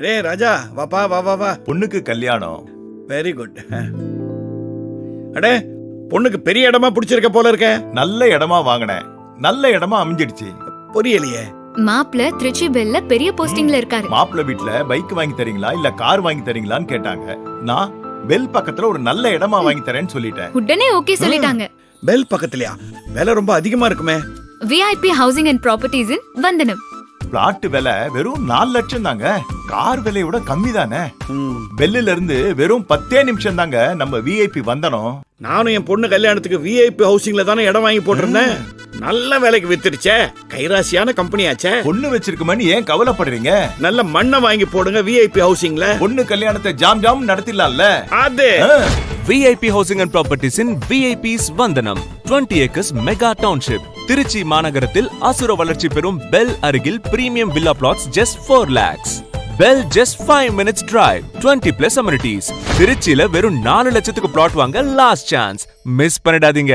ரே ராஜா வாப்பா வா வா வா. பொண்ணுக்கு கல்யாணம். Very good. அடே பொண்ணுக்கு பெரிய இடமா பிடிச்சிருக்க போல இருக்க. நல்ல இடமா வாங்கினேன், நல்ல இடமா அமைஞ்சிடுச்சு. புரியலையே. மாப்ள திருச்சி பெல்ல பெரிய போஸ்டிங்ல இருக்காரு. மாப்பிள்ள வீட்டுல பைக் வாங்கி தரீங்களா இல்ல கார் வாங்கி தரீங்களான்னு கேட்டாங்க. நான் பெல் பக்கத்துல ஒரு நல்ல இடமா வாங்கி தரேன்னு சொல்லிட்டேன். உடனே ஓகே சொல்லிட்டாங்க. பெல் பக்கத்துலயா? விலை ரொம்ப அதிகமா இருக்குமே. விஐபி ஹவுசிங் அண்ட் ப்ராப்பர்ட்டிஸ் இன் வந்தனம். பிளாட் விலை வெறும் 4 லட்சம் தாங்க. கார் விலையோட கம்மி தானே. பெல்லில இருந்து வெறும் 10 நிமிஷம் தாங்க நம்ம விஐபி வந்தனம். நானும் என் பொண்ணு கல்யாணத்துக்கு விஐபி ஹவுசிங்ல தானே இடம் வாங்கி போட்டிருந்தேன். நல்ல வேலைக்கு வித்துருச்சே. கைராசியான கம்பெனியாச்சே. பொண்ணு வச்சிருக்குமேன்னு ஏன் கவலைப்படுறீங்க? நல்ல மண்ணை வாங்கி போடுங்க விஐபி ஹவுசிங்ல. பொண்ணு கல்யாணத்தை ஜாம் ஜாம் நடத்திடலாம்ல. அது VIP Housing and Properties in VIP's Vandanam 20 acres mega township Trichy மாநகரத்தில் அசுர வளர்ச்சி பெறும் பெல் அருகில் premium villa plots just 4 lakhs. Bell just 5 minutes drive 20 plus amenities. திருச்சியில வெறும் 4 லட்சத்துக்கு பிளாட் வாங்க லாஸ்ட் சான்ஸ். மிஸ் பண்ணிடாதீங்க.